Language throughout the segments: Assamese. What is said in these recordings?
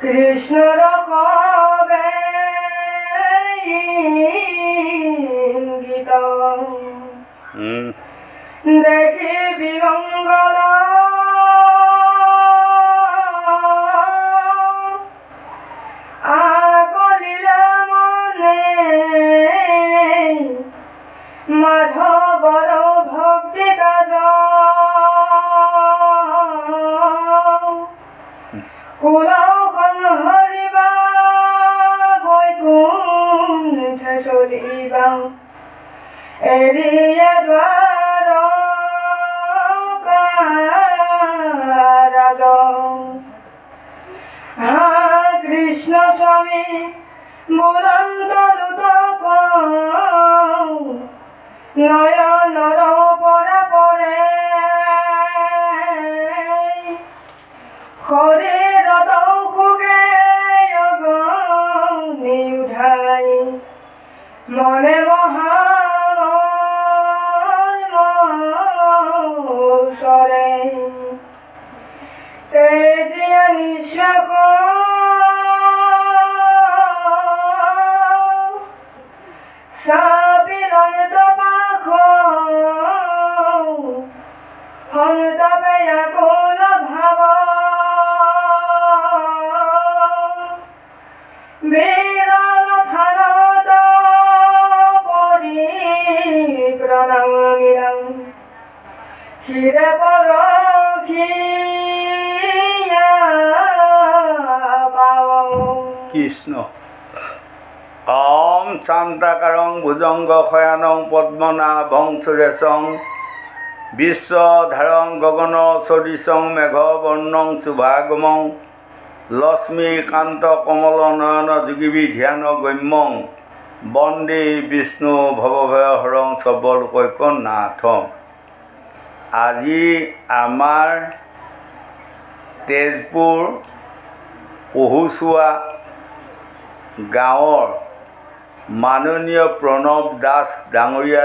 কৃষ্ণর কবে ইঙ্গিত দেখি বিমঙ্গল আগলিলা মনে মাধবর ভক্তি কাজ কুলখন হরিবা বৈকুণ্ঠ চলিবা এরিয়া দ্বার কারাজ হা কৃষ্ণ স্বামী বুলন্ত লুতক নয়নর পরা পরে শরীর দৌখুগে নিউধাই মনে মহারে তেজিয়া নিঃশ্বাস সাপিলন তপাখ হন্তপে আকুল ভাব বিরল ভারত পরিপ্রণামিলাম ক্ষীরে পরখিয়া পাব কৃষ্ণ ওম শান্তাকারং ভুজঙ্গ শয়ানং পদ্মনাভং সুরেশং বিশ্বধারং গগন সদৃশং মেঘবর্ণং শুভাগমং লক্ষ্মীকান্ত কমল নয়ন যোগীবি ধ্যান গম্যং বন্দে বিষ্ণু ভৱভয়হৰং সৰ্বলোকৈকনাথম। আজি আমাৰ তেজপুৰ পহুচোৱা গাঁৱৰ মাননীয় প্ৰণৱ দাস ডাঙৰীয়া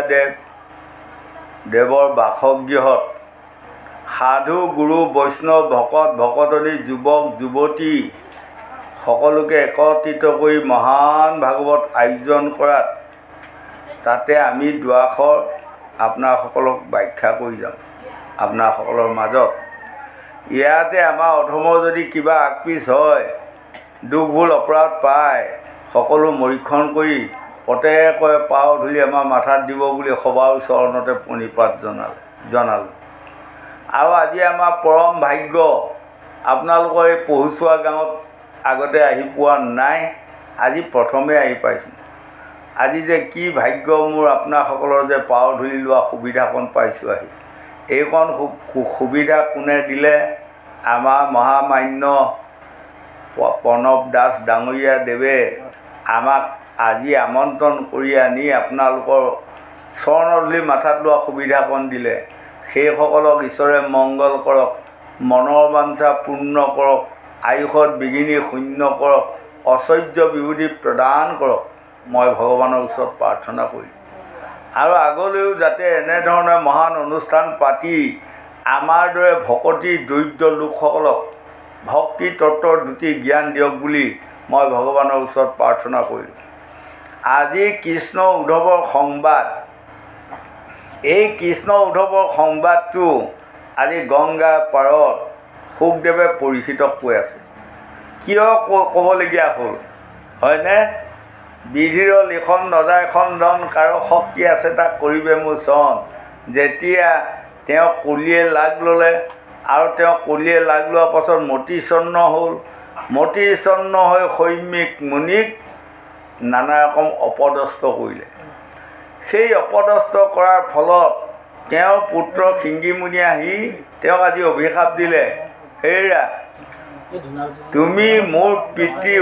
দেৱৰ বাসগৃহত সাধু গুৰু বৈষ্ণৱ ভকত ভকতনী যুৱক যুৱতী সকলোকে একত্ৰিত কৰি মহান ভাগৱত আয়োজন কৰাত তাতে আমি দুআষৰ আপোনাসকলক ব্যাখ্যা কৰি যাম আপোনাসকলৰ মাজত। ইয়াতে আমাৰ অধমৰ যদি কিবা আগপিছ হয়, দুখ ভুল অপৰাধ পায়, সকলো মৰীক্ষণ কৰি প্ৰত্যেকৰে পাও ধূলি আমাৰ মাথাত দিব বুলি সবাৰ চৰণতে প্ৰণিপাত জনালোঁ। আৰু আজি আমাৰ পৰম ভাগ্য, আপোনালোকৰ এই পহুচোৱা গাঁৱত আগতে আহি পোৱা নাই, আজি প্ৰথমে আহি পাইছোঁ। আজি যে কি ভাগ্য মোৰ, আপোনাসকলৰ যে পাও ধূলি লোৱা সুবিধাকণ পাইছোঁ আহি। এইকণ সুবিধা কোনে দিলে? আমাৰ মহামান্য প্ৰণৱ দাস ডাঙৰীয়া দেৱে আমাক আজি আমন্ত্ৰণ কৰি আনি আপোনালোকৰ চৰণধূলি মাথাত লোৱা সুবিধাকণ দিলে। সেইসকলক ঈশ্বৰে মংগল কৰক, মনৰ বাঞ্ছা পূৰ্ণ কৰক, আয়ুষত বিঘিনি শূন্য কৰক, ঐশ্বৰ্য বিভূতি প্ৰদান কৰক, মই ভগৱানৰ ওচৰত প্ৰাৰ্থনা কৰিলোঁ। আৰু আগলৈও যাতে এনেধৰণে মহান অনুষ্ঠান পাতি আমাৰ দৰে ভকতি দৰিদ্ৰ লোকসকলক ভক্তি তত্ত্বৰ দুটি জ্ঞান দিয়ক বুলি মই ভগৱানৰ ওচৰত প্ৰাৰ্থনা কৰিলোঁ। আজি কৃষ্ণ উদ্ধৱৰ সংবাদ, এই কৃষ্ণ উদ্ধৱৰ সংবাদটো আজি গংগাৰ পাৰত শুকদেৱে পৰীক্ষিতক কৈ আছে। কিয় ক'বলগীয়া হ'ল হয়নে? বিধিৰ লিখন নজায় খণ্ডন, কাৰো শক্তি আছে তাক কৰিবে মোচন। যেতিয়া তেওঁ কলিয়ে লাগ ল'লে আৰু তেওঁ কলিয়ে লাগ লোৱাৰ পাছত মতিচন্ন হ'ল, মতিচন্ন হৈ সৈমিক মুনিক নানা ৰকম অপদস্থ কৰিলে। সেই অপদস্থ কৰাৰ ফলত তেওঁৰ পুত্ৰ শিংগীমুনি আহি তেওঁক আজি অভিশাপ দিলে, হেৰা তুমি মোৰ পিতৃ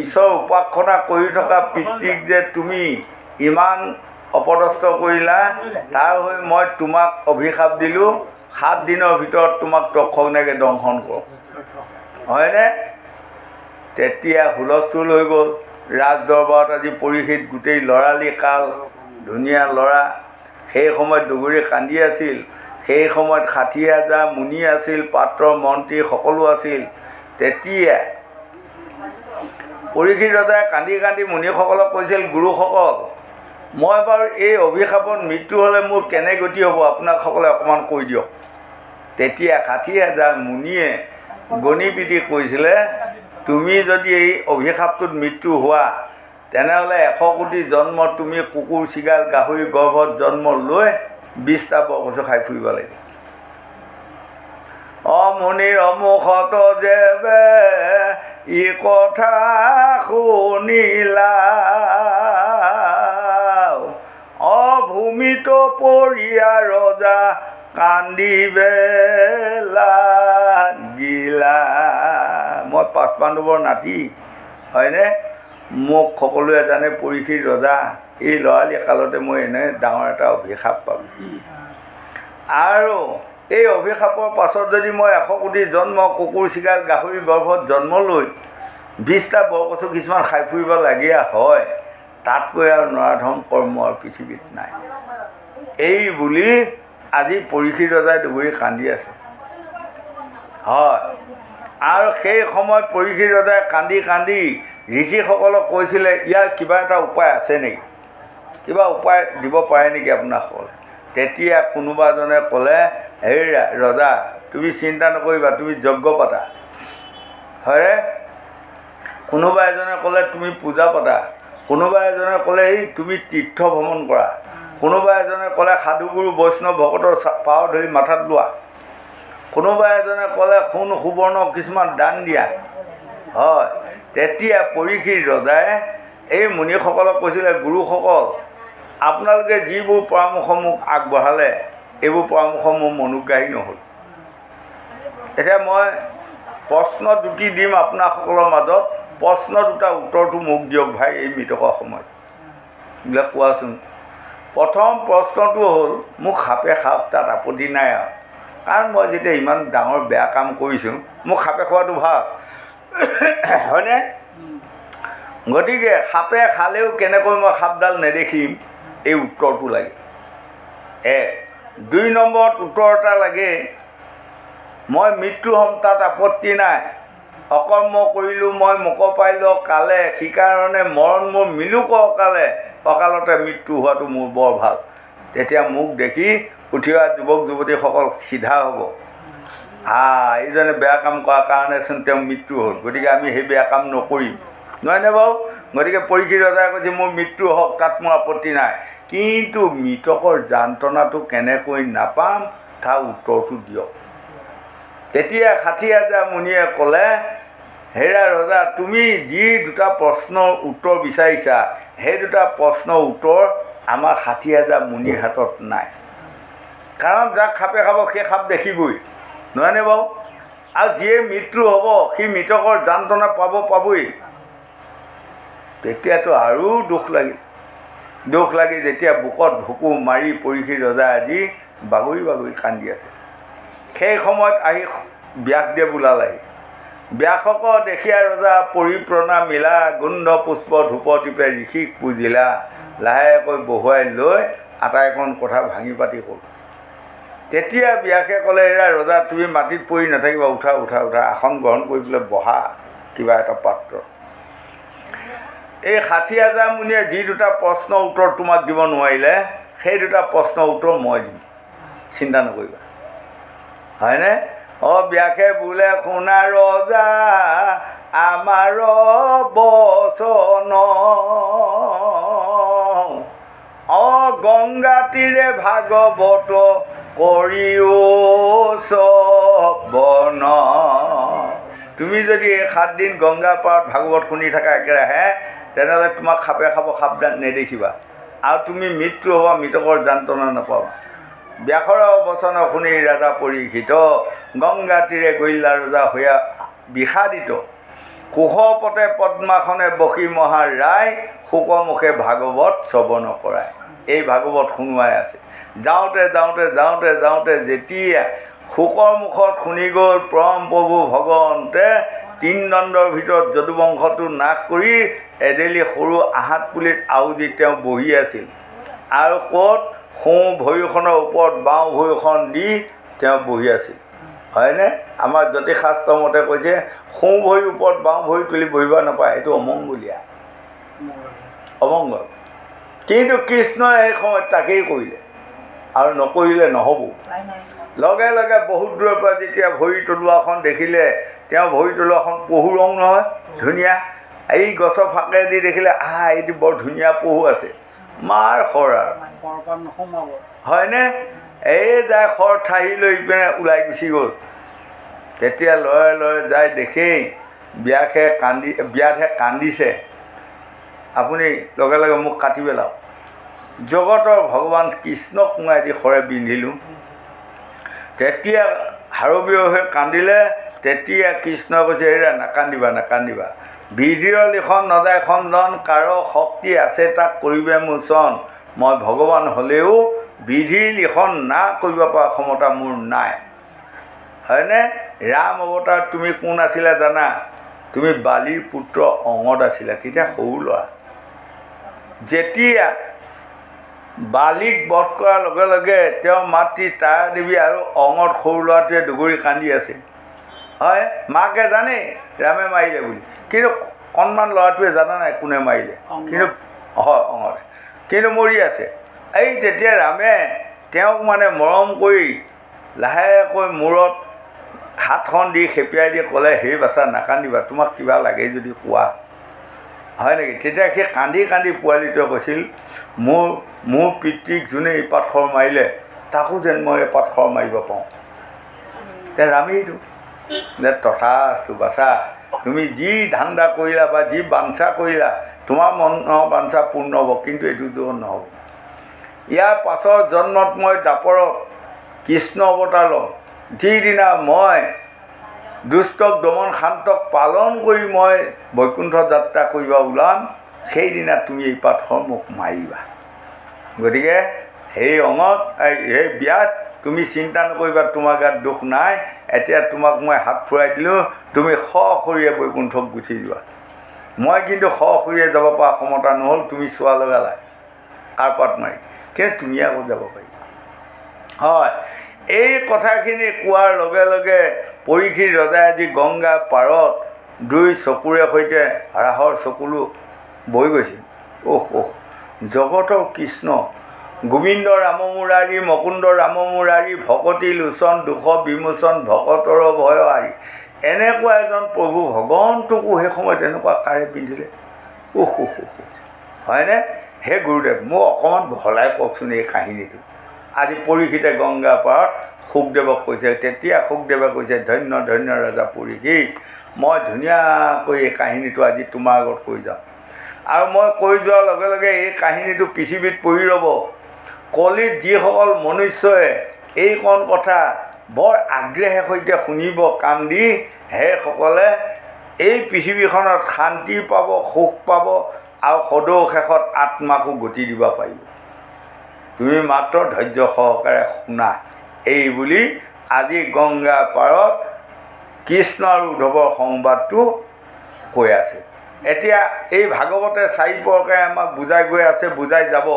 ঈশ্বৰ উপাসনা কৰি থকা পিতৃক যে তুমি ইমান অপদস্থ কৰিলা, তাৰ হৈ মই তোমাক অভিশাপ দিলোঁ, 7 দিনৰ ভিতৰত তোমাক তক্ষকনাগে দংশন কৰক। হয়নে? তেতিয়া হুলস্থুল হৈ গ'ল ৰাজদৰবাৰত। আজি পৰীক্ষিত গোটেই ল'ৰালি কাল, ধুনীয়া ল'ৰা, সেই সময়ত দুগুৰি কান্দি আছিল। সেই সময়ত 60,000 মুনি আছিল, পাত্ৰ মন্ত্ৰী সকলো আছিল। তেতিয়া পৰীক্ষিত ৰজাই কান্দি কান্দি মুনিসকলক কৈছিল, গুৰুসকল, মই বাৰু এই অভিশাপত মৃত্যু হ'লে মোৰ কেনে গতি হ'ব আপোনাকসকলে অকণমান কৈ দিয়ক। তেতিয়া ৬০,০০০ মুনিয়ে গণি পিটি কৈছিলে, তুমি যদি এই অভিশাপটোত মৃত্যু হোৱা তেনেহ'লে ১০০ কোটি জন্ম তুমি কুকুৰ চিগাল গাহৰি গৰ্ভত জন্ম লৈ ২০টা বৰকচু খাই ফুৰিব লাগিব। অমুনিৰ অমুখত যেবে ই কথা শুনিলা, অভূমিত পৰিয়া ৰজা কান্দিবে লাগিলা। মই ৫ পাণ্ডৱৰ নাতি হয়নে? মোক সকলোৱে জানে পৰীক্ষিত ৰজা। এই ল'ৰালি কালতে মই এনে ডাঙৰ এটা অভিশাপ পালোঁ, আৰু এই অভিশাপৰ পাছত যদি মই ১০০ কোটি জন্ম কুকুৰ চিগাল গাহৰি গৰ্ভত জন্ম লৈ ২০টা বৰকচু কিছুমান খাই ফুৰিব লগীয়া হয়, তাতকৈ আৰু নৰাধম কৰ্ম আৰু পৃথিৱীত নাই। এই বুলি আজি পৰীক্ষিত ৰজাই দুগুৰি কান্দি আছে। হয়, আৰু সেই সময়ত পৰীক্ষিত ৰজাই কান্দি কান্দি ঋষিসকলক কৈছিলে, ইয়াৰ কিবা এটা উপায় আছে নেকি, কিবা উপায় দিব পাৰে নেকি আপোনাসকলে? তেতিয়া কোনোবা এজনে ক'লে, হেৰি ৰজা, তুমি চিন্তা নকৰিবা, তুমি যজ্ঞ পাতা। হয়নে? কোনোবা এজনে ক'লে তুমি পূজা পাতা, কোনোবা এজনে ক'লে এই তুমি তীৰ্থ ভ্ৰমণ কৰা, কোনোবা এজনে ক'লে সাধুগুৰু বৈষ্ণৱ ভকতৰ পাও ধৰি মাথাত লোৱা, কোনোবা এজনে ক'লে সোণ সুবৰ্ণ কিছুমান দান দিয়া। হয়, তেতিয়া পৰীক্ষিত ৰজাই এই মুনিসকলক কৈছিলে, গুৰুসকল, আপোনালোকে যিবোৰ পৰামৰ্শ মোক আগবঢ়ালে এইবোৰ পৰামৰ্শ মোৰ মনোগ্ৰাহী নহ'ল। এতিয়া মই প্ৰশ্ন দুটি দিম আপোনাসকলৰ মাজত, প্ৰশ্ন দুটা উত্তৰটো মোক দিয়ক ভাই এই মৃতকৰ সময়ত। এইবিলাক কোৱাচোন। প্ৰথম প্ৰশ্নটো হ'ল, মোক সাপে খাওক, তাত আপত্তি নাই আৰু, কাৰণ মই যেতিয়া ইমান ডাঙৰ বেয়া কাম কৰিছোঁ মোক সাপে খোৱাটো ভাল হয়নে? গতিকে সাপে খালেও কেনেকৈ মই সাপডাল নেদেখিম, এই উত্তৰটো লাগে। ১ ২ নম্বৰত উত্তৰ এটা লাগে, মই মৃত্যু হ'ম তাত আপত্তি নাই, অকৰ্ম কৰিলোঁ মই মুখ পাইলোঁ কালে, সেইকাৰণে মৰণ মোৰ মিলুক অকালে, অকালতে মৃত্যু হোৱাটো মোৰ বৰ ভাল। তেতিয়া মোক দেখি উঠি অহা যুৱক যুৱতীসকল চিধা হ'ব, এইজনে বেয়া কাম কৰাৰ কাৰণেচোন তেওঁ মৃত্যু হ'ল, গতিকে আমি সেই বেয়া কাম নকৰিম, নহয়নে বাৰু? গতিকে পৰীক্ষিত ৰজাই কৈছে, মোৰ মৃত্যু হওক, তাত মোৰ আপত্তি নাই, কিন্তু মৃতকৰ যান্ত্ৰণাটো কেনেকৈ নাপাম তাৰ উত্তৰটো দিয়ক। তেতিয়া ৬০,০০০ মুনিয়ে ক'লে, হেৰা ৰজা, তুমি যি দুটা প্ৰশ্নৰ উত্তৰ বিচাৰিছা সেই দুটা প্ৰশ্নৰ উত্তৰ আমাৰ ৬০,০০০ মুনিৰ হাতত নাই, কাৰণ যাক সাপে খাব সেই সাপ দেখিবই, নহয়নে বাৰু? আৰু যিয়ে মৃত্যু হ'ব সি মৃতকৰ যান্ত্ৰণা পাবই। তেতিয়াতো আৰু দুখ লাগি যেতিয়া বুকত ভুকু মাৰি পৰীক্ষিত ৰজা আজি বাগৰি বাগৰি কান্দি আছে। সেই সময়ত আহি ব্যাসদেৱ ওলালেহি। ব্যাসক দেখিয়া ৰজা পৰিপ্ৰণা মিলা, গোন্ধ পুষ্প ধূপ টিপে ঋষিক পুজিলা, লাহেকৈ বহুৱাই লৈ আটাইকণ কথা ভাঙি পাতি ক'ল। তেতিয়া ব্যাসে ক'লে, এৰা ৰজা, তুমি মাটিত পৰি নাথাকিবা, উঠা উঠা উঠা, আসন গ্ৰহণ কৰি পেলাই বহা কিবা এটা পাত্ৰ। এই ৬০,০০০ মুনিয়ে যি দুটা প্ৰশ্নৰ উত্তৰ তোমাক দিব নোৱাৰিলে সেই দুটা প্ৰশ্নৰ উত্তৰ মই দিম, চিন্তা নকৰিবা, হয়নে? ব্যাসে বোলে, শুনা ৰজা আমাৰ বচন, গংগা তীৰে ভাগৱত কৰিও শ্ৰৱণ। তুমি যদি এই ৭ দিন গংগাৰ পাৰত ভাগৱত শুনি থাকা একেৰাহে, তেনেহ'লে তোমাক সাপে খাব, সাপডাল নেদেখিবা, আৰু তুমি মৃত্যু হ'বা, মৃতকৰ যান্ত্ৰণা নাপাবা। ব্যাসৰ বচন শুনি ৰাজা পৰীক্ষিত, গংগা তীৰে গৰিলা ৰজা হৈয়া বিষাদিত, কুশপতে পদ্মাসনে বসি মহা ৰায়, শোকমুখে ভাগৱত শ্ৰৱণ কৰায়। এই ভাগৱত শুনোৱাই আছে। যাওঁতে যাওঁতে যাওঁতে যাওঁতে যেতিয়া শোকৰ মুখত শুনি গ'ল পৰম প্ৰভু ভগৱন্তে ৩ দণ্ডৰ ভিতৰত যদুবংশটো নাশ কৰি এডেলি সৰু আহাত পুলিত আউজি তেওঁ বহি আছিল, আৰু ক'ত সোঁ ভৰিখনৰ ওপৰত বাওঁ ভৰিখন দি তেওঁ বহি আছিল। হয়নে? আমাৰ জ্যোতিষশাস্ত্ৰ মতে কৈছে সোঁ ভৰিৰ ওপৰত বাওঁ ভৰি তুলি বহিব নাপায়, এইটো অমংগলীয়া, অমংগল। কিন্তু কৃষ্ণই সেই সময়ত তাকেই কৰিলে, আৰু নকৰিলে নহ'ব। লগে লগে বহুত দূৰৰ পৰা যেতিয়া ভৰি তলুৱাখন দেখিলে, তেওঁ ভৰি তলুৱাখন পহু ৰং নহয়, ধুনীয়া। এই গছৰ ফাকেদি দেখিলে এইটো বৰ ধুনীয়া পহু আছে, মাৰ খৰ আৰু হয়নে? এই যাই খৰ ঠাহি লৈ পিনে ওলাই গুচি গ'ল। তেতিয়া লৰে লৰে যাই দেখেই বিয়াতহে কান্দিছে। আপুনি লগে লগে মোক কাটি পেলাওক, জগতৰ ভগৱান কৃষ্ণক মই আজি খৰে বিন্ধিলোঁ। তেতিয়া হাৰবীয় হৈ কান্দিলে। তেতিয়া কৃষ্ণই কৈছে, হেৰা নাকান্দিবা নাকান্দিবা, বিধিৰ লিখন নদায় খণ্ডন, কাৰো শক্তি আছে তাক কৰিবে মোচন। মই ভগৱান হ'লেও বিধিৰ লিখন না কৰিব পৰা ক্ষমতা মোৰ নাই। হয়নে? ৰাম অৱতাৰ তুমি কোন আছিলা জানা? তুমি বালিৰ পুত্ৰ অঙত আছিলা, তেতিয়া সৰু ল'ৰা। যেতিয়া বালিক বধ কৰাৰ লগে লগে তেওঁৰ মাতৃ তাৰা দেৱী আৰু অঙত সৰু ল'ৰাটোৱে দুগৰি কান্দি আছে। হয়, মাকে জানে ৰামে মাৰিলে বুলি, কিন্তু কণমান ল'ৰাটোৱে জানা নাই কোনে মাৰিলে, কিন্তু হয় অঙতে, কিন্তু মৰি আছে। এই তেতিয়া ৰামে তেওঁক মানে মৰম কৰি লাহেকৈ মূৰত হাতখন দি খেপিয়াই দি ক'লে, সেই বাচ্ছা নাকান্দিবা, তোমাক কিবা লাগে যদি কোৱা। হয় নেকি? তেতিয়া সেই কান্দি কান্দি পোৱালিটোৱে কৈছিল, মোৰ পিতৃক যোনে এপাত খৰ মাৰিলে তাকো যেন মই এপাত খৰ মাৰিব পাৰোঁ। এতিয়া ৰামেইটো যে তথাস্তু বাছা, তুমি যি ধান্দা কৰিলা বা যি বাঞ্ছা কৰিলা, তোমাৰ মনৰ বাঞ্ছা পূৰ্ণ হ'ব, কিন্তু এইটো জীৱন নহ'ব। ইয়াৰ পাছৰ জন্মত মই দাপৰত কৃষ্ণ অৱতাৰ ল'ম। যিদিনা মই দুষ্টক দমন শান্তক পালন কৰি মই বৈকুণ্ঠ যাত্ৰা কৰিব ওলাম, সেইদিনা তুমি এই পাতখন মোক মাৰিবা। গতিকে সেই অঙত সেই বিয়াত তুমি চিন্তা নকৰিবা, তোমাৰ গাত দুখ নাই। এতিয়া তোমাক মই হাত ফুৰাই দিলোঁ, তুমি সশৰীৰে বৈকুণ্ঠক গুচি যোৱা। মই কিন্তু সশৰীৰে যাব পৰা ক্ষমতা নহ'ল, তুমি চোৱা লগালা আৰপাত মাৰি, কিন্তু তুমি আকৌ যাব পাৰিবা। হয়, এই কথাখিনি কোৱাৰ লগে লগে পৰীক্ষিত ৰজাই আজি গংগা পাৰত দুই চকুৰে সৈতে ৰাসৰ চকুলো বৈ গৈছিল। জগতৰ কৃষ্ণ গোবিন্দ ৰাম মুৰাৰী, মকুন্দ ৰাম মুৰাৰী, ভকতি লোচন দুখ বিমোচন, ভকতৰ ভয় আৰি। এনেকুৱা এজন প্ৰভু ভগৱন্তকো সেই সময়ত এনেকুৱা কাৰে পিন্ধিলে। হয়নে? হে গুৰুদেৱ, মোক অকণমান বহলাই কওকচোন এই কাহিনীটো। আজি পৰীক্ষিতে গংগা পাৰত শুকদেৱক কৈছে, তেতিয়া শুকদেৱে কৈছে, ধন্য ধন্য ৰজা পৰীক্ষিত, মই ধুনীয়াকৈ এই কাহিনীটো আজি তোমাৰ আগত কৈ যাম। আৰু মই কৈ যোৱাৰ লগে লগে এই কাহিনীটো পৃথিৱীত পৰি ৰ'ব। কলিত যিসকল মনুষ্যই এইকণ কথা বৰ আগ্ৰহেৰ সৈতে শুনিব কাণ দি, সেইসকলে এই পৃথিৱীখনত শান্তি পাব, সুখ পাব, আৰু সদৌ শেষত আত্মাকো গতি দিব পাৰিব। তুমি মাত্ৰ ধৈৰ্য সহকাৰে শুনা। এই বুলি আজি গংগা পাৰত কৃষ্ণ আৰু উদ্ধৱৰ সংবাদটো কৈ আছে। এতিয়া এই ভাগৱতে 4 প্ৰকাৰে আমাক বুজাই গৈ আছে, বুজাই যাব।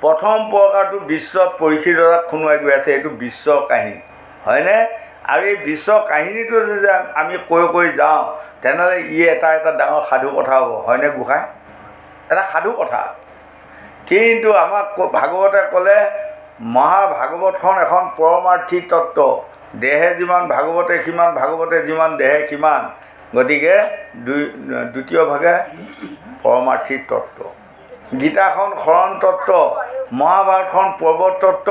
প্ৰথম প্ৰকাৰটো বিশ্বত পৰীক্ষিত ৰজাক শুনোৱাই গৈ আছে, এইটো বিশ্বৰ কাহিনী। হয়নে? আৰু এই বিশ্বৰ কাহিনীটো যদি আমি কৈ কৈ যাওঁ, তেনেহ'লে এটা ডাঙৰ সাধু কথা হ'ব। হয়নে গোসাঁই? এটা সাধু কথা। কিন্তু আমাক ভাগৱতে ক'লে মহাভাগৱতখন এখন পৰমাৰ্থী তত্ত্ব। দেহে যিমান ভাগৱতে সিমান, ভাগৱতে যিমান দেহে সিমান। গতিকে দ্বিতীয় ভাগে পৰমাৰ্থী তত্ত্ব। গীতাখন শৰণ তত্ত্ব, মহাভাৰতখন পৰ্বত তত্ত্ব,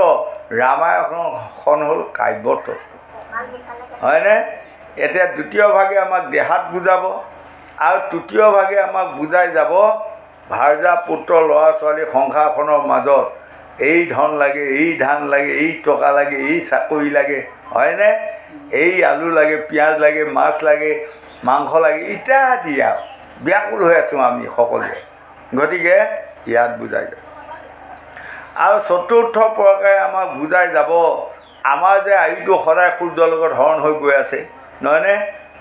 ৰামায়ণখন হ'ল কাব্য তত্ত্ব। হয়নে? এতিয়া দ্বিতীয় ভাগে আমাক দেহাত বুজাব, আৰু তৃতীয় ভাগে আমাক বুজাই যাব ভাৰ্যা পুত্ৰ ল'ৰা ছোৱালী সংসাৰখনৰ মাজত এই ধন লাগে, এই ধান লাগে, এই টকা লাগে, এই চাকৰি লাগে। হয়নে? এই আলু লাগে, পিঁয়াজ লাগে, মাছ লাগে, মাংস লাগে ইত্যাদি। আৰু ব্যাকুল হৈ আছোঁ আমি সকলোৱে। গতিকে ইয়াত বুজাই যাব। আৰু চতুৰ্থ প্ৰকাৰে আমাক বুজাই যাব আমাৰ যে আয়ুটো সদায় সূৰ্যৰ লগত হৰণ হৈ গৈ আছে, নহয়নে?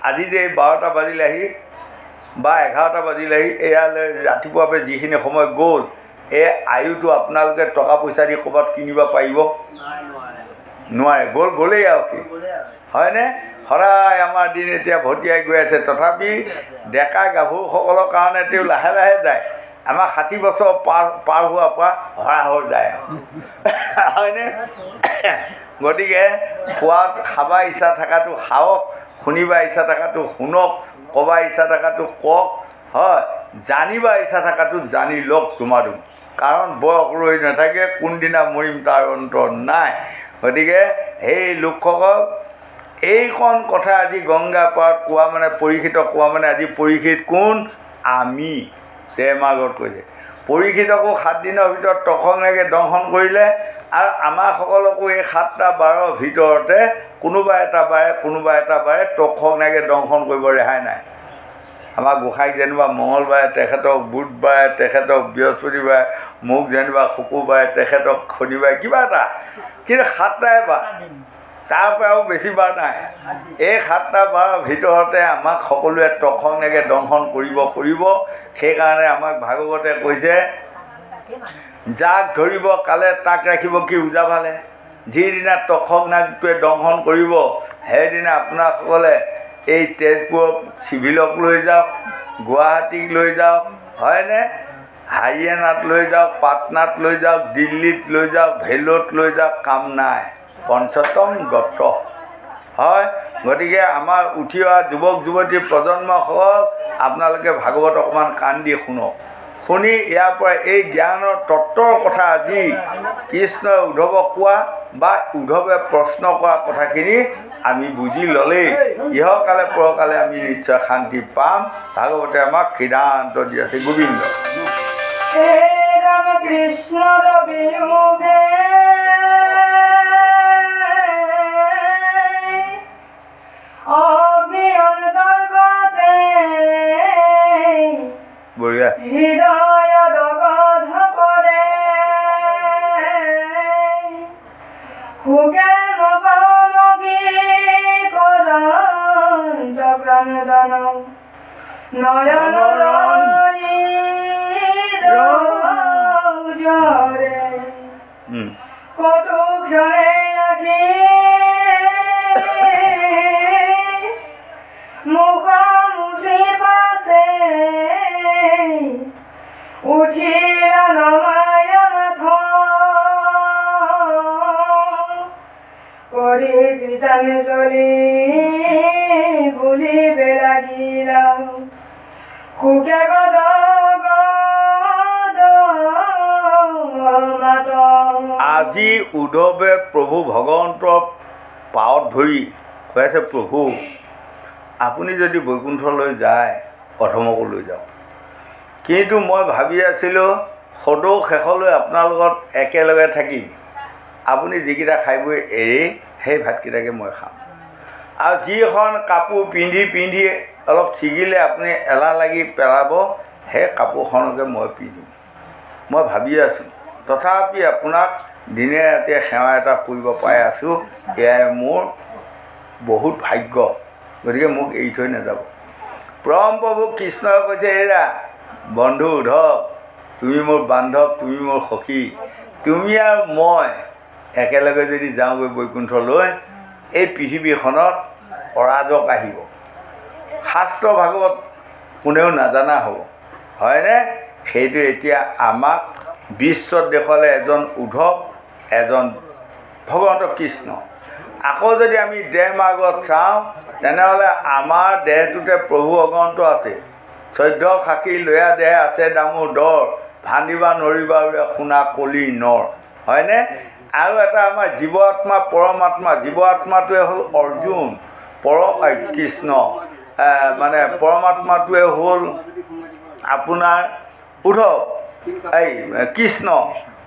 আজি যে 12টা বাজিলেহি বা 11টা বাজিলেহি, এয়ালৈ ৰাতিপুৱাতে যিখিনি সময় গ'ল, এই আয়ুটো আপোনালোকে টকা পইচা দি ক'ৰবাত কিনিব পাৰিব? নোৱাৰে, গ'লেই আৰু কি হয়নে? সদায় আমাৰ দিন এতিয়া ভটিয়াই গৈ আছে, তথাপি ডেকা গাভৰুসকলৰ কাৰণে তেওঁ লাহে লাহে যায়। আমাৰ 60 বছৰ পাৰ হোৱাৰ পৰা হৰাহৰ যায় হয়নে? গতিকে খোৱাত খাবা ইচ্ছা থকাটো খাওক, শুনিবা ইচ্ছা থকাটো শুনক, ক'বা ইচ্ছা থকাটো কওক, হয়, জানিবা ইচ্ছা থকাটো জানি লওক তোমালোক, কাৰণ বয়স ৰৈ নাথাকে, কোনদিনা মৰিম তাৰ অন্তৰ নাই। গতিকে সেই লোকসকল এইকণ কথা আজি গংগা পাৰত কোৱা মানে পৰীক্ষিত কোৱা মানে আজি পৰীক্ষিত কোন? আমি। দেমাগত কৈছে পৰীক্ষিতকো 7 দিনৰ ভিতৰত তখংনাগে দংশন কৰিলে, আৰু আমাৰ সকলকো এই 7টা বাৰৰ ভিতৰতে কোনোবা এটা বাৰে তখংনাগে দংশন কৰিব ৰেহাই নাই। আমাৰ গোসাঁইক যেনিবা মঙলবাৰে, তেখেতক বুধবাৰে, তেখেতক বৃহস্পতিবাৰে, মোক যেনিবা শুকুৰবাৰে, তেখেতক শনিবাৰে, কিবা এটা, কিন্তু 7টাই বাৰ, তাৰ পৰাও বেছি বাৰ নাই। এই 7টা বাৰৰ ভিতৰতে আমাক সকলোৱে তখংনাগে দংশন কৰিব। সেইকাৰণে আমাক ভাগৱতে কৈছে, যাক ধৰিব কালে তাক ৰাখিব কি ওজা ভালে। যিদিনা তখংনাগটোৱে দংশন কৰিব সেইদিনা আপোনাসকলে এই তেজপুৰ চিভিলক লৈ যাওক, গুৱাহাটীক লৈ যাওক, হয়নে, হাৰিয়ানাত লৈ যাওক, পাটনাত লৈ যাওক, দিল্লীত লৈ যাওক, ভেলোত লৈ যাওক, কাম নাই। পঞ্চতম গত হয়। গতিকে আমাৰ উঠি অহা যুৱক যুৱতী প্ৰজন্মসকল আপোনালোকে ভাগৱত অকণমান কাণ দি শুনক, শুনি ইয়াৰ পৰা এই জ্ঞানৰ তত্ত্বৰ কথা আজি কৃষ্ণই উদ্ধৱক কোৱা বা উদ্ধৱে প্ৰশ্ন কৰা কথাখিনি আমি বুজি ল'লেই ইহকালে পৰকালে আমি নিশ্চয় শান্তি পাম। ভাগৱতে আমাক সিদ্ধান্ত দি আছে। গোবিন্দ রাম কৃষ্ণ বিয়োগে অগ্নি অন্তর্গতে বঢ়িয়া। হৃদয় দগধ করে হুকে মগমগি করন্ত প্রাণদান নয়ন জরে কত ক্ষণে আগে মুখোমুখি পাশে উঠিল নমায় মাথ করে গীতাঞ্জলি বলিবে লাগিলাম কুকে গদ আজি উদ্ধৱে প্ৰভু ভগৱন্তৰ পাৱত ধৰি কৈ আছে, প্ৰভু আপুনি যদি বৈকুণ্ঠলৈ যায় অধমকো লৈ যাওক, কিন্তু মই ভাবি আছিলোঁ সদৌ শেষলৈ আপোনাৰ লগত একেলগে থাকিম, আপুনি যিকেইটা খাই বৈ এৰি সেই ভাতকেইটাকে মই খাম, আৰু যিখন কাপোৰ পিন্ধি অলপ ছিগিলে আপুনি এলাহ লাগি পেলাব সেই কাপোৰখনকে মই পিন্ধিম। মই ভাবি আছোঁ, তথাপি আপোনাক দিনে ৰাতিয়ে সেৱা এটা কৰিব পাই আছোঁ, এয়াই মোৰ বহুত ভাগ্য। গতিকে মোক এৰি থৈ নাযাব। পৰম প্ৰভু কৃষ্ণই কৈছে, এৰা বন্ধু উদ্ধৱ, তুমি মোৰ বান্ধৱ, তুমি মোৰ সখী, তুমি আৰু মই একেলগে যদি যাওঁগৈ বৈকুণ্ঠলৈ এই পৃথিৱীখনত অৰাজক আহিব, শাস্ত্ৰ ভাগৱত কোনেও নাজানা হ'ব, হয়নে? সেইটো এতিয়া আমাক বিশ্বত দেখুৱালে এজন উদ্ধৱ, এজন ভগৱন্ত কৃষ্ণ। আকৌ যদি আমি দেহ মাৰ্গত চাওঁ তেনেহ'লে আমাৰ দেহটোতে প্ৰভু ভগৱন্ত আছে। 14 সাক্ষী লয়া দেহ আছে দামোৰ দৰ, ভান্দিবা নৰিবা শুনা কলি নৰ, হয়নে? আৰু এটা আমাৰ জীৱ আত্মা, পৰমাত্মা। জীৱ আত্মাটোৱে হ'ল অৰ্জুন, কৃষ্ণ, মানে পৰমাত্মাটোৱে হ'ল আপোনাৰ উদ্ধৱ, কৃষ্ণ,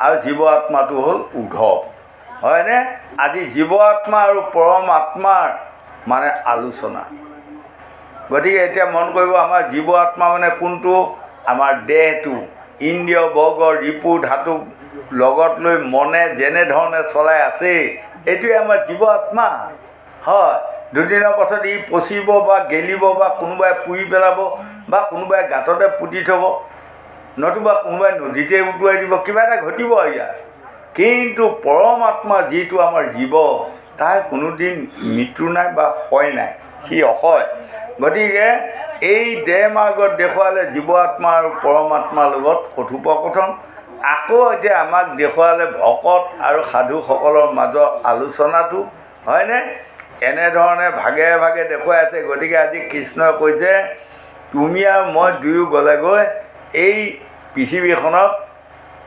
আৰু জীৱ আত্মাটো হ'ল উদ্ধৱ, হয়নে? আজি জীৱ আত্মা আৰু পৰমাত্মাৰ মানে আলোচনা। গতিকে এতিয়া মন কৰিব, আমাৰ জীৱ আত্মা মানে কোনটো? আমাৰ দেহটো, ইন্দ্ৰিয় বৰ্গ ৰিপু ধাতু লগত লৈ মনে যেনেধৰণে চলাই আছে, এইটোৱে আমাৰ জীৱ আত্মা, হয়। দুদিনৰ পাছত ই পচিব বা গেলিব বা কোনোবাই পুৰি পেলাব বা কোনোবাই গাঁততে পুতি থ'ব, নতুবা কোনোবাই নদীতে উটুৱাই দিব, কিবা এটা ঘটিব ইয়াৰ। কিন্তু পৰমাত্মা যিটো আমাৰ জীৱ তাৰ কোনোদিন মৃত্যু নাই বা ক্ষয় নাই, সি অক্ষয়। গতিকে এই দেহ মাৰ্গত দেখুৱালে জীৱ আত্মা আৰু পৰমাত্মাৰ লগত কথোপকথন। আকৌ এতিয়া আমাক দেখুৱালে ভকত আৰু সাধুসকলৰ মাজৰ আলোচনাটো, হয়নে? এনেধৰণে ভাগে ভাগে দেখুৱাই আছে। গতিকে আজি কৃষ্ণই কৈছে তুমি আৰু মই দুয়ো গ'লেগৈ এই পৃথিৱীখনত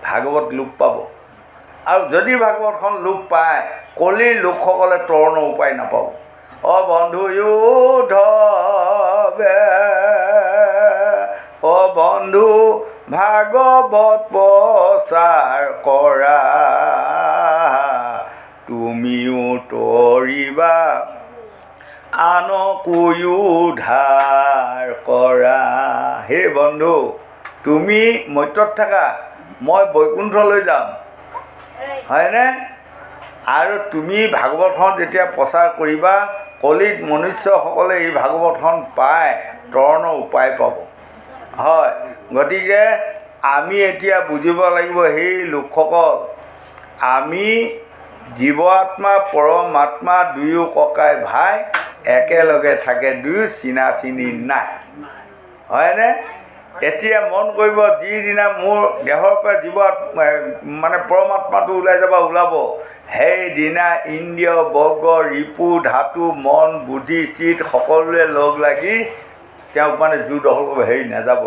ভাগৱত লোপ পাব। আৰু যদি ভাগৱতখন লোপ পায় কলিৰ লোকসকলে তৰণৰ উপায় নাপাব। অ বন্ধু উদ্ধৱে, অ বন্ধু ভাগৱত প্ৰচাৰ কৰা, তুমিও তৰিবা আনকো উদ্ধাৰ কৰা। হে বন্ধু, তুমি মৰ্ত্যত থাকা, মই বৈকুণ্ঠলৈ যাম, হয়নে? আৰু তুমি ভাগৱতখন যেতিয়া প্ৰচাৰ কৰিবা কলিত মনুষ্যসকলে এই ভাগৱতখন পাই তৰণৰ উপায় পাব। হয়, গতিকে আমি এতিয়া বুজিব লাগিব সেই লোকসকল, আমি জীৱ আত্মা পৰমাত্মা দুয়ো ককাই ভাই একেলগে থাকে, দুয়ো চিনা চিনি নাই, হয়নে? এতিয়া মন কৰিব যিদিনা মোৰ দেহৰ পৰা জীৱ মানে পৰমাত্মাটো ওলাই ওলাব সেইদিনা ইন্দ্ৰিয় বৰ্গ ৰিপু ধাতু মন বুদ্ধি চিত সকলোৱে লগ লাগি তেওঁক মানে জোৰ দখল কৰিব। হেৰি নেযাব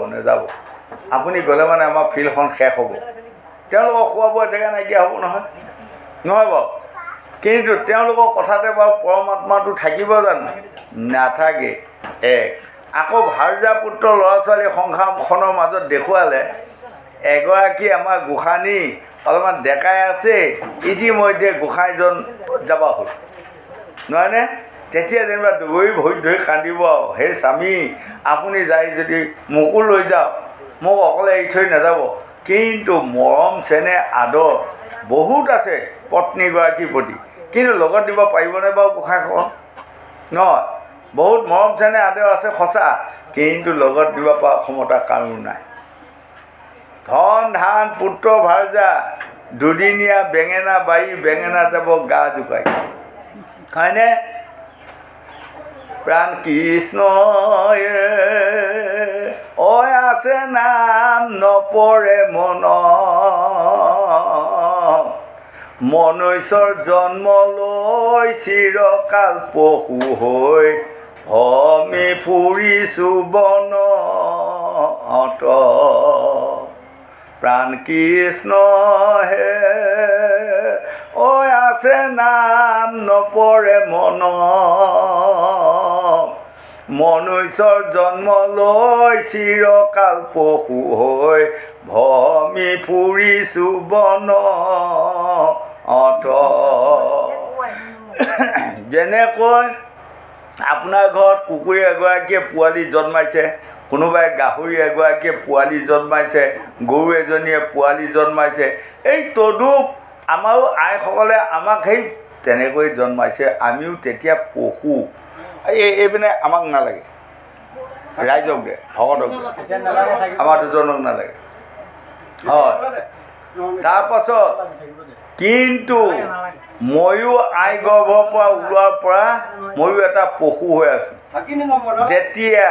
আপুনি গ'লে মানে আমাৰ ফিল্ডখন শেষ হ'ব, তেওঁলোকক খোৱা বোৱা জেগা নাইকিয়া হ'ব নহয় বাৰু। কিন্তু তেওঁলোকৰ কথাতে বাৰু পৰমাত্মাটো থাকিব জানো? নাথাকে। আকৌ ভাৰ্যা পুত্ৰ ল'ৰা ছোৱালী সংসাৰখনৰ মাজত দেখুৱালে এগৰাকী আমাৰ গোসাঁনী অলপমান ডেকাই আছে, ইতিমধ্যে গোসাঁইজন যাবা হ'ল, নহয়নে? তেতিয়া যেনিবা দুবৰি ভৰিত ধৰি কান্দিব আৰু, সেই স্বামী আপুনি যায় যদি মোকো লৈ যাওক, মোক অকলে এৰি থৈ নাযাব। কিন্তু মৰম চেনেহ আদৰ বহুত আছে পত্নীগৰাকীৰ প্ৰতি, কিন্তু লগত দিব পাৰিবনে বাৰু গোসাঁইখন? নহয়, বহুত মৰম চেনেহ আদৰ আছে সঁচা, কিন্তু লগত দিব পৰা ক্ষমতা কাৰো নাই। ধন ধান পুত্ৰ ভাৰ্যা, দুদিনীয়া বেঙেনা বাৰী বেঙেনা যাব গা জোকাই, হয়নে? প্ৰাণ কৃষ্ণ ঐ আছে নাম নপৰে মন, মনুষ্যৰ জন্ম লৈ চিৰকাল পশু হৈ ভমি ফুৰিছো বনত, প্ৰাণ কৃষ্ণ হে ঐ আছে নাম নপৰে মন, মনুষ্যৰ জন্ম লৈ চিৰকাল পশু হৈ ভমি ফুৰিছো বনত। যেনেকৈ আপোনাৰ ঘৰত কুকুৰী এগৰাকীয়ে পোৱালি জন্মাইছে, কোনোবাই গাহৰি এগৰাকীয়ে পোৱালি জন্মাইছে, গৰু এজনীয়ে পোৱালি জন্মাইছে, এই তদুপ আমাৰো আইসকলে আমাক সেই তেনেকৈ জন্মাইছে। আমিও তেতিয়া পশু। এইপিনে আমাক নালাগে, ৰাইজক দে, ভকতক দে, আমাৰ দুজনক নালাগে। হয়, তাৰপাছত কিন্তু ময়ো আই গৰ্ভৰ পৰা ওলোৱাৰ পৰা ময়ো এটা পশু হৈ আছোঁ। যেতিয়া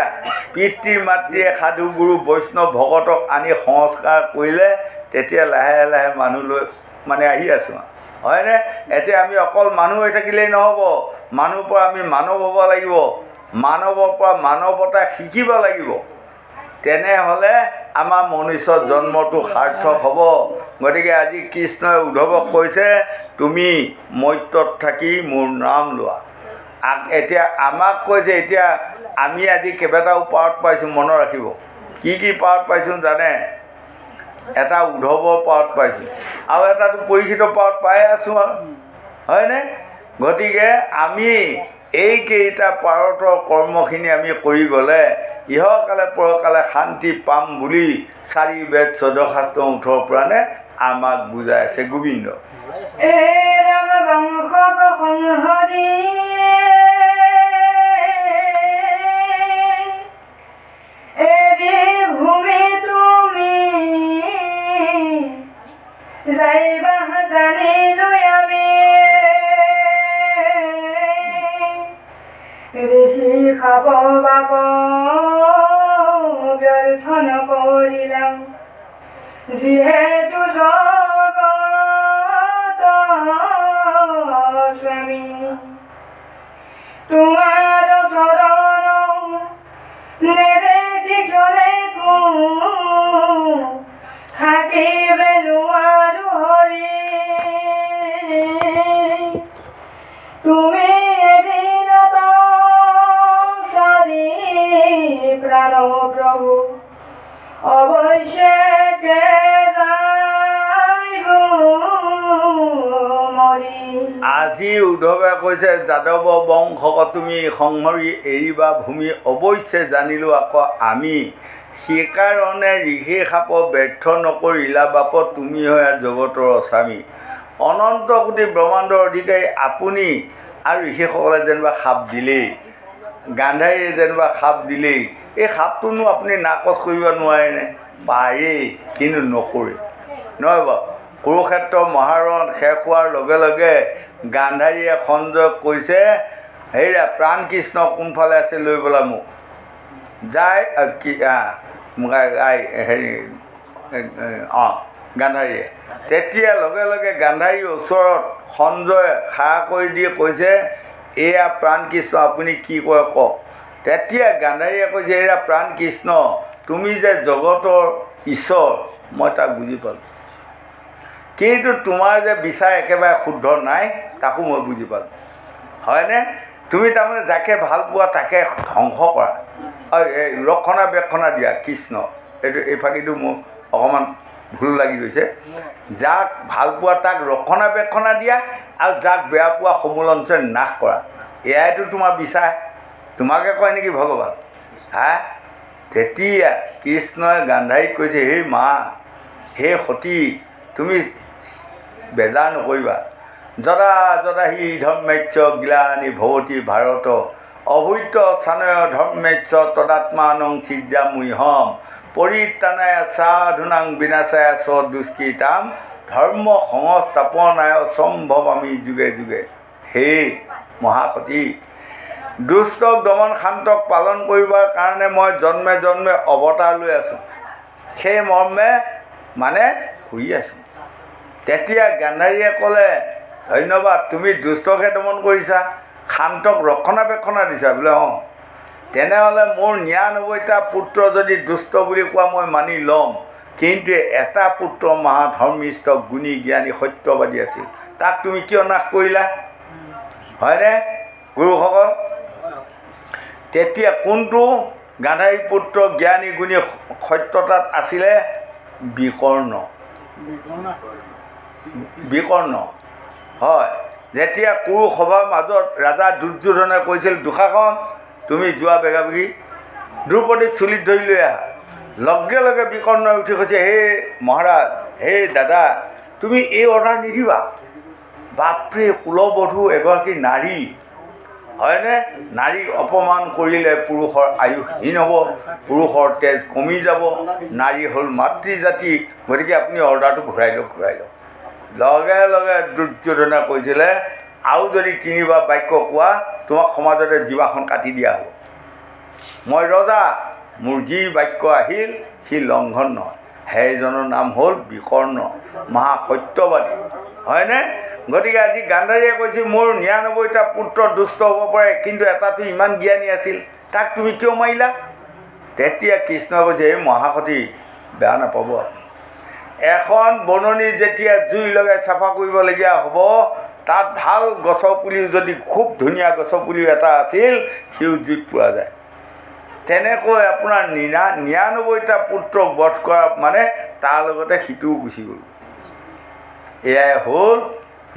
পিতৃ মাতৃয়ে সাধু গুৰু বৈষ্ণৱ ভকতক আনি সংস্কাৰ কৰিলে তেতিয়া লাহে লাহে মানুহলৈ মানে আহি আছোঁ, হয়নে? এতিয়া আমি অকল মানুহ হৈ থাকিলেই নহ'ব, মানুহৰ পৰা আমি মানৱ হ'ব লাগিব, মানৱৰ পৰা মানৱতা শিকিব লাগিব। তেনেহ'লে আমাৰ মনুষ্যৰ জন্মটো সাৰ্থক হ'ব। গতিকে আজি কৃষ্ণই উদ্ধৱক কৈছে তুমি মৰ্ত্যত থাকি মোৰ নাম লোৱা। এতিয়া আমাক কৈছে, এতিয়া আমি আজি কেইবাটাও পাৰ্ট পাইছোঁ, মনত ৰাখিব। কি পাৰ্ট পাইছোঁ জানে? এটা উদ্ধৱৰ পাৰ্ট পাইছোঁ আৰু এটাতো পৰীক্ষিত পাৰ্ট পাই আছোঁ আৰু, হয়নে? গতিকে আমি এইকেইটা পাৰ্টৰ কৰ্মখিনি আমি কৰি গ'লে ইহকালে পৰকালে শান্তি পাম বুলি 4 বেদ 14 শাস্ত্ৰ 18 পুৰাণে আমাক বুজাই আছে। গোবিন্দ যাইবা জানিলো আমি ঋষি খাব বাব ব্যৰ্থ নকৰিলাম যিহেতু জগত স্বামী তোমাৰ চৰণ নেদেখি গলে থাকিবে নোৱাৰো হৰি তুমি এদিনত চাৰি প্ৰাণ প্ৰভু অৱশ্যে আজি উদ্ধৱে কৈছে যাদৱ বংশক তুমি সংহৰি এৰিবা ভূমি অৱশ্যে জানিলোঁ আকৌ আমি সেইকাৰণে ঋষি সাপ ব্যৰ্থ নকৰিলা বাপ তুমি হয় জগতৰ স্বামী অনন্ত কোটি ব্ৰহ্মাণ্ডৰ অধিকাৰী আপুনি আৰু ঋষিসকলে যেনিবা সাপ দিলেই গান্ধাৰীয়ে যেনিবা সাপ দিলেই এই সাপটোনো আপুনি নাকচ কৰিব নোৱাৰেনে পাৰেই কিন্তু নকৰে নহয় বাৰু কুৰুক্ষেত্ৰ মহাৰণ শেষ হোৱাৰ লগে লগে গান্ধাৰীয়ে সঞ্জয়ক কৈছে হেৰা প্ৰাণ কৃষ্ণ কোনফালে আছে লৈ পেলা মোক যায় কি হেৰি গান্ধাৰীয়ে তেতিয়া লগে লগে গান্ধাৰীৰ ওচৰত সঞ্জয়ে সাহ কৰি দি কৈছে এয়া প্ৰাণ কৃষ্ণ আপুনি কি কয় কওক তেতিয়া গান্ধাৰীয়ে কৈছে এয়া প্ৰাণ কৃষ্ণ তুমি যে জগতৰ ঈশ্বৰ মই তাক বুজি পালোঁ কিন্তু তোমাৰ যে বিচাৰ একেবাৰে শুদ্ধ নাই তাকো মই বুজি পালোঁ হয়নে তুমি তাৰমানে যাকে ভাল পোৱা তাকে ধ্বংস কৰা এই ৰক্ষণাবেক্ষণা দিয়া কৃষ্ণ এইটো এই ফাঁকিটো মোৰ অকণমান ভুল লাগি গৈছে যাক ভাল পোৱা তাক ৰক্ষণাবেক্ষণা দিয়া আৰু যাক বেয়া পোৱা সমূলঞ্চে নাশ কৰা এয়াইতো তোমাৰ বিচাৰ তোমাকে কয় নেকি ভগৱান হা তেতিয়া কৃষ্ণই গান্ধাৰীক কৈছে হে মা হে সতী তুমি বেজাৰ নকৰিবা যদা যদা হি ধৰ্মেচ্য গ্লানি ভৱতী ভাৰত অভূত স্থানয় ধৰ্মেচ্য তদাত্মানং সিজ্জামুহম পৰিত্ৰাণায় সাধুনাং বিনাশায় চ দুষ্কৃতাম ধৰ্ম সংস্থাপনায় সম্ভৱ আমি যুগে যুগে হে মহাসতী দুষ্টক দমন শান্তক পালন কৰিবৰ কাৰণে মই জন্মে জন্মে অৱতাৰ লৈ আছোঁ সেই মৰ্মে মানে ঘূৰি আছোঁ তেতিয়া গান্ধাৰীয়ে ক'লে ধন্যবাদ তুমি দুষ্টকহে দমন কৰিছা শান্তক ৰক্ষণাবেক্ষণা দিছা বোলে অঁ তেনেহ'লে মোৰ ৯৯টা পুত্ৰ যদি দুষ্ট বুলি কোৱা মই মানি ল'ম কিন্তু এটা পুত্ৰ মহাধৰ্মিষ্ঠ গুণী জ্ঞানী সত্যবাদী আছিল তাক তুমি কিয় নাশ কৰিলা হয়নে গুৰুসকল তেতিয়া কোনটো গান্ধাৰী পুত্ৰ জ্ঞানী গুণী সত্যতাত আছিলে বিকৰ্ণ হয় যেতিয়া কুৰু সভাৰ মাজত ৰাজা দুৰ্যোধনে কৈছিল দুঃশাসন তুমি যোৱা বেগাবেগি দ্ৰৌপদীক চুলিত ধৰি লৈ আহা লগে লগে বিকৰ্ণই উঠি কৈছে হে মহাৰাজ হে দাদা তুমি এই অৰ্ডাৰ নিদিবা বাপৰে কুলবধূ এগৰাকী নাৰী হয়নে নাৰীক অপমান কৰিলে পুৰুষৰ আয়ুহীন হ'ব পুৰুষৰ তেজ কমি যাব নাৰী হ'ল মাতৃজাতি গতিকে আপুনি অৰ্ডাৰটো ঘূৰাই লওক লগে লগে দুৰ্যোধনে কৈছিলে আৰু যদি ৩বাৰ বাক্য কোৱা তোমাক সমাজতে জীৱাখন কাটি দিয়া হ'ব মই ৰজা মোৰ যি বাক্য আহিল সি লংঘন নহয় সেইজনৰ নাম হ'ল বিকৰ্ণ মহাসত্যবাদী হয়নে গতিকে আজি গান্ধাৰীয়ে কৈছে মোৰ ৯৯টা পুত্ৰ দুষ্ট হ'ব পাৰে কিন্তু এটাটো ইমান জ্ঞানী আছিল তাক তুমি কিয় মাৰিলা তেতিয়া কৃষ্ণই কৈছে এই মহাসতী বেয়া নাপাব এখন বননি যেতিয়া জুই লগাই চাফা কৰিবলগীয়া হ'ব তাত ভাল গছৰ পুলি যদি খুব ধুনীয়া গছৰ পুলি এটা আছিল সিও জুইত পোৱা যায় তেনেকৈ আপোনাৰ ৯৯টা পুত্ৰক বধ কৰা মানে তাৰ লগতে সিটোও গুচি গ'ল এয়াই হ'ল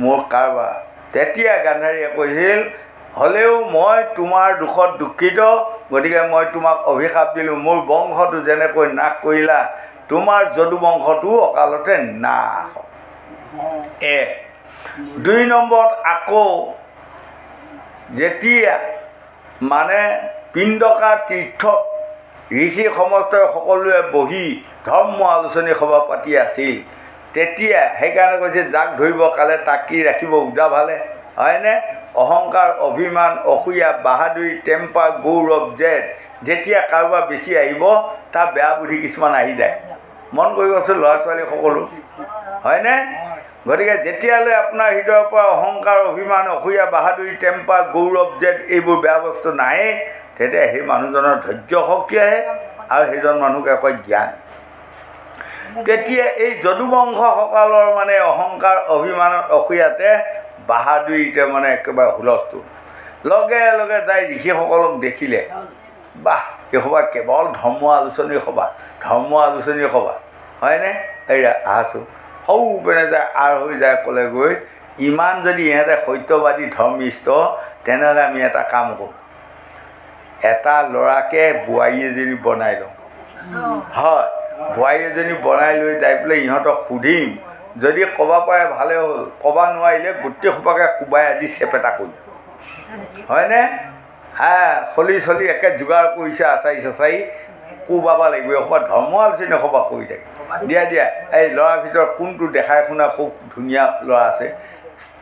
মোৰ কাৰবাৰ তেতিয়া গান্ধাৰীয়ে কৈছিল হ'লেও মই তোমাৰ দুখত দুখিত গতিকে মই তোমাক অভিশাপ দিলোঁ মোৰ বংশটো যেনেকৈ নাশ কৰিলা তোমাৰ যদু বংশটো অকালতে নাশ এক ২ নম্বৰত আকৌ যেতিয়া মানে পিণ্ডকা তীৰ্থত ঋষি সমস্তই সকলোৱে বহি ধৰ্ম আলোচনী সভা পাতি আছিল তেতিয়া সেইকাৰণে কৈছে যাক ধৰিব কালে তাক কি ৰাখিব উজা ভালে, হয়নে? অহংকাৰ, অভিমান, অসূয়া, বাহাদুৰি, টেম্পাৰ, গৌৰৱ, জেদ, যেতিয়া কাৰোবাৰ বেছি আহিব তাৰ বেয়া বুদ্ধি কিছুমান আহি যায়। মন কৰিবচোন ল'ৰা ছোৱালী সকলো, হয়নে? গতিকে যেতিয়ালৈ আপোনাৰ হৃদয়ৰ পৰা অহংকাৰ, অভিমান, অসূয়া, বাহাদুৰি, টেম্পাৰ, গৌৰৱ, জেদ এইবোৰ বেয়া বস্তু নাহে, তেতিয়া সেই মানুহজনৰ ধৈৰ্য শক্তি আহে আৰু সেইজন মানুহকে কয় জ্ঞানী। তেতিয়া এই যদুবংশসকলৰ মানে অহংকাৰ, অভিমানত, অসূয়াতে, বাহাদুৰিতে মানে একেবাৰে হুলস্থুল। লগে লগে যাই ঋষিসকলক দেখিলে, বাহ এই সভা কেৱল ধৰ্ম আলোচনী সভা, হয়নে? এইয়া আহাচোন সৌ পেনে যায় আৰ হৈ যায় ক'লে গৈ, ইমান যদি ইহঁতে সত্যবাদী ধৰ্মিষ্ঠ তেনেহ'লে আমি এটা কাম কৰোঁ, এটা ল'ৰাকে বোৱাৰী এজনী বনাই লওঁ। হয়, বোৱাৰী এজনী বনাই লৈ যাই পেলাই ইহঁতক সুধিম, যদি ক'ব পাৰে ভালে হ'ল, ক'ব নোৱাৰিলে গোটেই সোপাকে কোবাই আজি চেপেটা কৰিম, হয়নে? চলি একে যোগাৰ কৰিছে আচাৰি চাচাৰি, কোবাব লাগিব এসোপা ধৰ্ম আলোচনী সভা কৰি থাকে। দিয়া এই ল'ৰাৰ ভিতৰত কোনটো দেখাই শুনা খুব ধুনীয়া ল'ৰা আছে?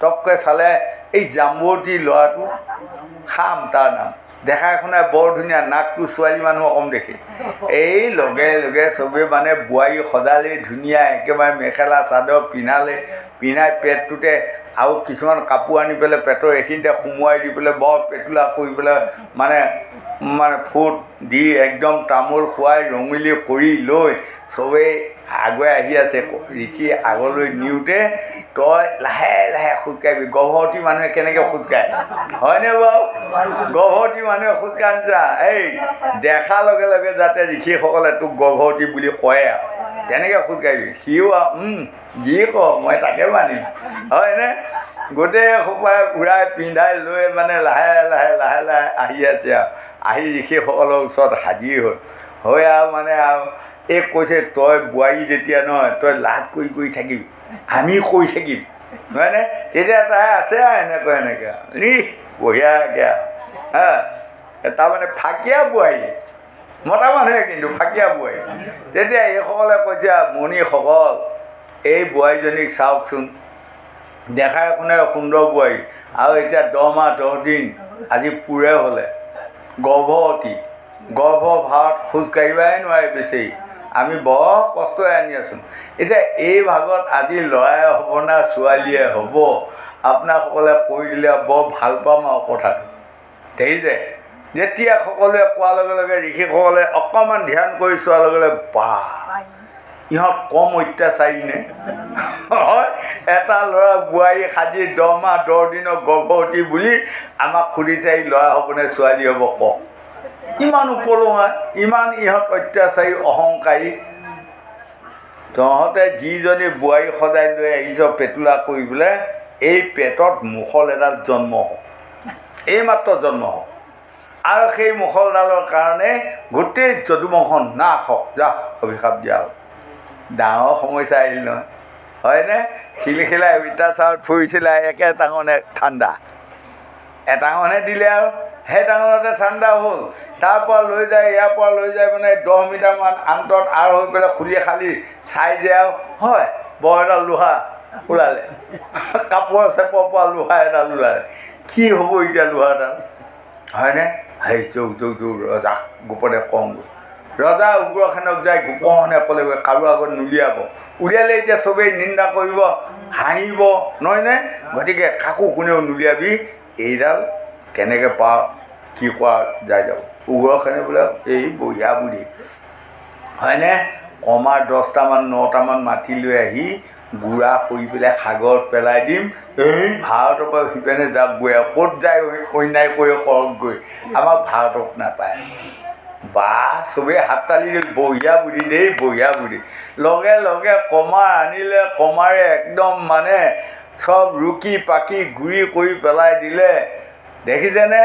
তপকৈ চালে এই জাম্বতী ল'ৰাটো, খাম তাৰ নাম, দেখাই শুনাই বৰ ধুনীয়া, নাকটো ছোৱালী মানুহ অকম দেখে। এই লগে লগে চবেই মানে বোৱাৰী সজালে ধুনীয়া, একেবাৰে মেখেলা চাদৰ পিন্ধাই পেটটোতে আৰু কিছুমান কাপোৰ আনি পেলাই পেটৰ এইখিনিতে সুমুৱাই দি পেলাই বৰ পেটুলা কৰি পেলাই মানে ফুট দি একদম তামোল খুৱাই ৰঙিলি কৰি লৈ চবেই আগুৱাই আহি আছে। ঋষি আগলৈ নিওঁতে তই লাহে লাহে খোজকাঢ়িবি। গৰ্ভৱতী মানুহে কেনেকৈ খোজকাঢ়ে, হয়নে বাৰু? গৰ্ভৱতী মানুহে খোজকাঢ়ি যা, এই দেখাৰ লগে লগে যাতে ঋষিসকলে তোক গৰ্ভৱতী বুলি কয় আৰু তেনেকৈ খোজকাঢ়িবি। সিও যি কওঁ মই তাকে মানিম, হয়নে? গোটেই সোপাই উৰাই পিন্ধাই লৈ মানে লাহে লাহে আহি আছে আৰু আহি ঋষিসকলৰ ওচৰত হাজিৰ হ'ল। হৈ আৰু মানে আৰু এই কৈছে তই বোৱাৰী যেতিয়া নহয় তই লাজ কৰি থাকিবি, আমি কৈ থাকিম, হয়নে? তেতিয়া তাই আছে আৰু এনেকৈ বঢ়িয়াকৈ আৰু তাৰমানে ফাঁকিয়া বোৱাৰী, মতা মানুহে কিন্তু ফাঁকিয়া বোৱাৰী। তেতিয়া এইসকলে কৈছে মণিসকল এই বোৱাৰীজনীক চাওকচোন, দেখাই শুনে সুন্দৰ বোৱাৰী, আৰু এতিয়া 10 মাহ 10 দিন আজি পুৰে হ'লে, গৰ্ভৱতী, গৰ্ভভাৰত খোজকাঢ়িবাই নোৱাৰে বেচেৰি, আমি বৰ কষ্টই আনি আছোঁ। এতিয়া এই ভাগত আজি ল'ৰাই হ'ব না ছোৱালীয়ে হ'ব, আপোনাসকলে কৈ দিলে বৰ ভাল পাম আৰু কথাটো। দেখিছে যেতিয়া সকলোৱে কোৱাৰ লগে লগে ঋষিসকলে অকণমান ধ্যান কৰি চোৱাৰ লগে লগে বাহ ইহঁত কম অত্যাচাৰী নে? হয়, এটা ল'ৰা বোৱাৰী সাজি 10 মাহ 10 দিনৰ গৰ্ভৱতী বুলি আমাক সুধিছে এই ল'ৰা হ'বনে ছোৱালী হ'ব কওক। ইমান উপলুঙা, ইমান ইহঁত অত্যাচাৰী অহংকাৰী। তহঁতে যিজনী বোৱাৰী সজাই লৈ আহিছ পেটুলা কৰিবলৈ, এই পেটত মুখল এডাল জন্ম হওক, এইমাত্ৰ জন্ম হওক, আৰু সেই মুখলডালৰ কাৰণে গোটেই যদুবংশ নাশ হওক, যা অভিশাপ দিয়া হ'ল। ডাঙৰ সমস্যা আহিল নহয়, হয়নে? শিলখিলাই অত্যাচাৰত ফুৰিছিলে একে টাঙনে ঠাণ্ডা, এটাঙনে দিলে আৰু সেই টাঙনতে ঠাণ্ডা হ'ল। তাৰপৰা লৈ যায়, ইয়াৰ পৰা লৈ যায় মানে 10 মিটাৰমান আন্তৰত আৰ হৈ পেলাই খুলি খালি চাই যে আৰু হয় বৰ এডাল লোহা ওলালে, কাপোৰৰ চেপৰ পৰা লোহা এডাল ওলালে, কি হ'ব এতিয়া লোহাডাল, হয়নে? সেই যৌ ৰজাক গোপনে কওঁগৈ। ৰজা উগ্ৰসেনক যায় গোপনে ক'লেগৈ কাৰো আগত নুলিয়াব, উলিয়ালে এতিয়া চবেই নিন্দা কৰিব, হাঁহিব, নহয়নে? গতিকে কাকো কোনেও নুলিয়াবি, এইডাল কেনেকৈ পাৰ কি কৰা যায় যাব। উগ্ৰসেনে বোলে এই বঢ়িয়া বুদ্ধি, হয়নে? কমাৰ 10টামান 9টামান মাটি লৈ আহি গুড়া কৰি পেলাই সাগৰত পেলাই দিম, এই ভাৰতৰ পৰা সিপিনে যাওক গৈ আৰু ক'ত যায় অন্যায় কৰি কৰকগৈ, আমাক ভাৰতক নাপায়। বা চবেই হাত তালি দিল, বঢ়িয়া বুদ্ধি দেই, বঢ়িয়া বুদ্ধি। লগে লগে কমাৰ আনিলে, কমাৰে একদম মানে চব ৰুকি পাকি গুৰি কৰি পেলাই দিলে। দেখিছেনে?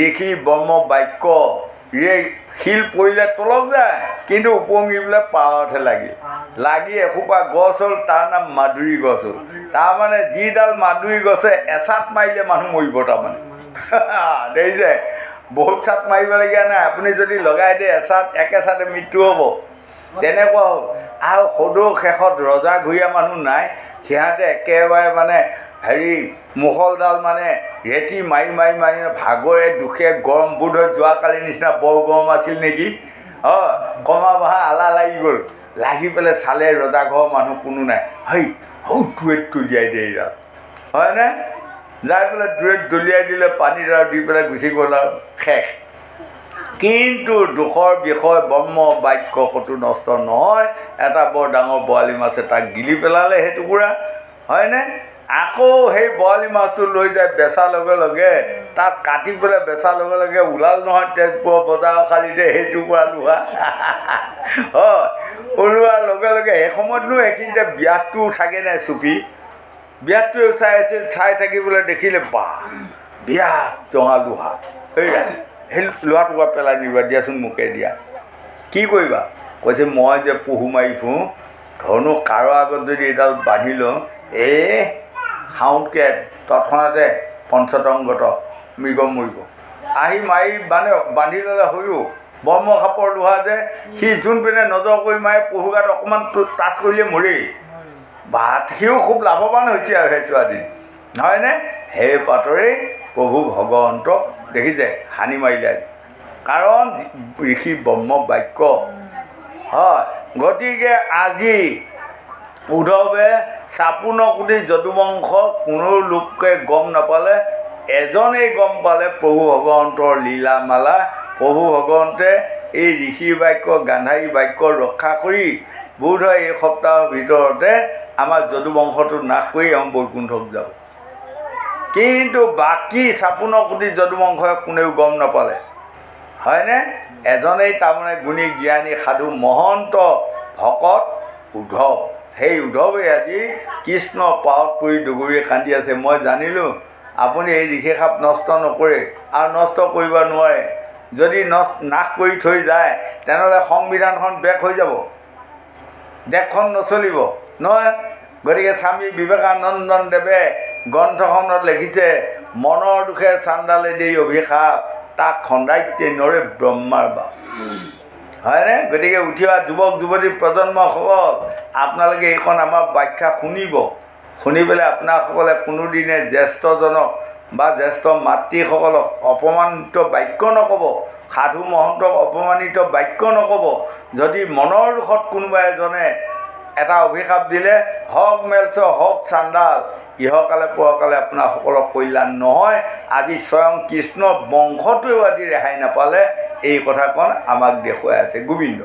ঋষি ব্ৰহ্ম বাক্য, শিল পৰিলে তলক যায়, কিন্তু উপঙি পেলাই পাৰতহে লাগি এসোপা গছ হ'ল, তাৰ নাম মাধুৰী গছ হ'ল। তাৰমানে যিডাল মাধুৰী গছে এচাত মাৰিলে মানুহ মৰিব তাৰমানে। দেখিছে? বহুত চাট মাৰিবলগীয়া নাই, আপুনি যদি লগাই দিয়ে এচাত, একেচাতে মৃত্যু হ'ব। তেনেকুৱা হ'ল আৰু সদৌ শেষত ৰজা ঘূৰিয়া মানুহ নাই সিহঁতে একেবাৰে মানে হেৰি মুখলডাল মানে ৰেতি মাৰি মাৰি মাৰি ভাগৰে দুখে গৰম বোধ হৈ যোৱাকালিৰ নিচিনা বৰ গৰম আছিল নেকি অঁ কমা বহা আলা লাগি গ'ল লাগি পেলাই চালে ৰজা ঘৰৰ মানুহ কোনো নাই হেই দূৰৈত দলিয়াই দিয়ে এইডাল হয়নে যাই পেলাই দূৰৈত দলিয়াই দিলে পানীত আৰু দি পেলাই গুচি গ'ল আৰু শেষ কিন্তু দুখৰ বিষয় ব্ৰহ্ম বাক্য ক'তো নষ্ট নহয় এটা বৰ ডাঙৰ বৰালি মাছে তাক গিলি পেলালে সেই টুকুৰা হয়নে আকৌ সেই বৰালি মাছটো লৈ যায় বেচাৰ লগে লগে তাত কাটি পেলাই বেচাৰ লগে লগে ওলাল নহয় তেজপুৰৰ বজাৰ খালিতে সেই টুকুৰা লোহা হয় ওলোৱাৰ লগে লগে সেই সময়তনো এইখিনিতে ব্যাসটোও থাকে নাই চুপি ব্যাসটোৱেও চাই আছিল চাই থাকিবলৈ দেখিলে বাহ বিৰাট জঙা লোহা সেইয়া সেই লোহা টুকুৰা পেলাই নিবা দিয়াচোন মোকে দিয়া কি কৰিবা কৈছে মই যে পহু মাৰি ফুৰোঁ ধৰণো কাৰো আগত যদি এডাল বান্ধি লওঁ খাওঁতকৈ তৎক্ষণাতে পঞ্চতংগত মৃগ মৰিব আহি মাৰি মানে বান্ধি ল'লে হৈও ব্ৰহ্মখাপৰ লোহা যে সি যোনপিনে নজৰ কৰি মাৰে পহু গাত অকণমান টাচ কৰিলে মৰেই বাট সিও খুব লাভৱান হৈছে আৰু সেই ছোৱালী নহয়নে সেই পাতৰেই প্ৰভু ভগৱন্তক দেখিছে হানি মাৰিলে আজি কাৰণ ঋষি ব্ৰহ্ম বাক্য হয় গতিকে আজি উদ্ধৱে ৫৬ কোটি যদুবংশ কোনো লোকে গম নাপালে এজনেই গম পালে প্ৰভু ভগৱন্তৰ লীলামালা প্ৰভু ভগৱন্তে এই ঋষি বাক্য গান্ধাৰী বাক্য ৰক্ষা কৰি বোধ হয় এই সপ্তাহৰ ভিতৰতে আমাৰ যদুবংশটো নাশ কৰি আমাৰ বৈকুণ্ঠক যাব কিন্তু বাকী ৫৬ কোটি যদুবংশই কোনেও গম নাপালে হয়নে এজনেই তাৰমানে গুণী জ্ঞানী সাধু মহন্ত ভকত উদ্ধৱ সেই উদ্ধৱে আজি কৃষ্ণ পাৱত পৰি ডুগুৰিয়ে কান্দি আছে মই জানিলোঁ আপুনি এই ঋষি সাপ নষ্ট নকৰে আৰু নষ্ট কৰিব নোৱাৰে যদি নাশ কৰি থৈ যায় তেনেহ'লে সংবিধানখন বেক হৈ যাব দেশখন নচলিব নহয় গতিকে স্বামী বিবেকানন্দদেৱে গ্ৰন্থখনত লিখিছে মনৰ দুখে চান্দালে দেই অভিশাপ তাক খন্দাইতে নৰে ব্ৰহ্মাৰ বাপ হয়নে গতিকে উঠি অহা যুৱক যুৱতী প্ৰজন্মসকল আপোনালোকে এইখন আমাৰ ব্যাখ্যা শুনিব শুনি পেলাই আপোনাসকলে কোনোদিনে জ্যেষ্ঠজনক বা জ্যেষ্ঠ মাতৃসকলক অপমানিত বাক্য নক'ব সাধু মহন্তক অপমানিত বাক্য নক'ব যদি মনৰ দুখত কোনোবা এজনে এটা অভিশাপ দিলে হওক মেলচ হওক চান্দাল ইহকালে পৰকালে আপোনাসকলক কল্যাণ নহয় আজি স্বয়ং কৃষ্ণ বংশটোৱেও আজি ৰেহাই নাপালে এই কথাকণ আমাক দেখুৱাই আছে গোবিন্দ